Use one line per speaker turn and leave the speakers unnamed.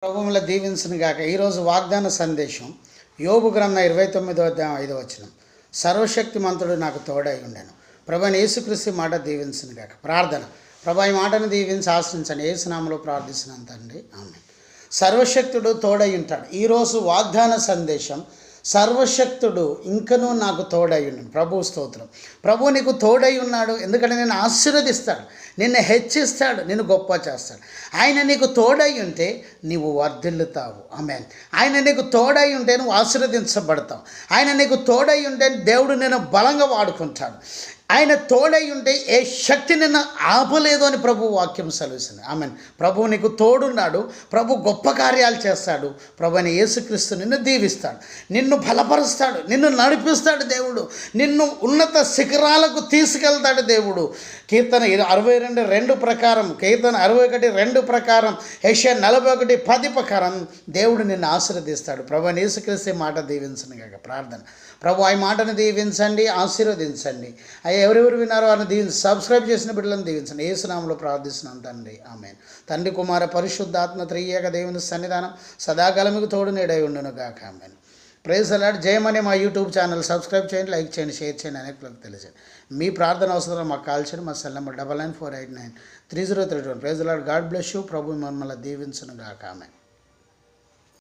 ప్రభువుల దీవించును గాక. ఈరోజు వాగ్దాన సందేశం యోబు గ్రంథం 29వ అధ్యాయం 5వ వచనం. సర్వశక్తిమంతుడు నాకు తోడై ఉండెను. ప్రభువైన యేసుక్రీస్తు మాట దీవించును గాక. ప్రార్థన. ప్రభు ఈ మాటను దీవించి ఆశ్రయించండి. యేసునామములో ప్రార్థిస్తున్నాను తండ్రి, ఆమేన్. సర్వశక్తుడు తోడై ఉంటాడు. ఈరోజు వాగ్దాన సందేశం, సర్వశక్తుడు ఇంకనూ నాకు తోడై ఉన్నాడు. ప్రభు స్తోత్రం. ప్రభు నీకు తోడై ఉన్నాడు. ఎందుకంటే నేను ఆశీర్వదిస్తాడు, నిన్ను హెచ్చిస్తాడు, నిన్ను గొప్ప చేస్తాడు. ఆయన నీకు తోడై ఉంటే నీవు వర్ధిల్లుతావు. ఆమేన్. ఆయన నీకు తోడై ఉంటే నువ్వు ఆశీర్వదించబడతావు. ఆయన నీకు తోడై ఉంటే దేవుడు నిన్ను బలంగా వాడుకుంటాడు. ఆయన తోడై ఉంటే ఏ శక్తి నిన్ను ఆపలేదు అని ప్రభు వాక్యం సెలవిస్తుంది. ఆమేన్. ప్రభు నీకు తోడున్నాడు. ప్రభు గొప్ప కార్యాలు చేస్తాడు. ప్రభు అని యేసుక్రీస్తు నిన్ను దీవిస్తాడు, నిన్ను బలపరుస్తాడు, నిన్ను నడిపిస్తాడు. దేవుడు నిన్ను ఉన్నత శిఖరాలకు తీసుకెళ్తాడు. దేవుడు కీర్తన 62:2 ప్రకారం, కీర్తన 61:2 ప్రకారం, యెషయా 41:10 ప్రకారం దేవుడు నిన్ను ఆశీర్వదిస్తాడు. ప్రభు అని యేసుక్రీస్తు మాట దీవించను గాక. ప్రార్థన. ప్రభు ఆ మాటను దీవించండి, ఆశీర్వదించండి. ఎవరెవరు విన్నారో వారిని దీవించి సబ్స్క్రైబ్ చేసిన బిడ్డలను దీవించండి. యేసునామములో ప్రార్థిస్తున్నాను తండ్రి, ఆమేన్. తండ్రి, కుమార, పరిశుద్ధాత్మ త్రియేక దేవుని సన్నిధానం సదాకాలం మీకు తోడు నీడై ఉండును గాక. ఆమేన్. Praise the Lord. జయమని మా యూట్యూబ్ ఛానల్ సబ్స్క్రైబ్ చేయండి, లైక్ చేయండి, షేర్ చేయండి, అనేకులకు తెలియజేయండి. మీ ప్రార్థన అవసరం మాకు కాల్ చేయండి. మా cell number 9948930321. Praise the Lord. God bless you. ప్రభు మమ్మల్ని దీవించును గాక. ఆమేన్.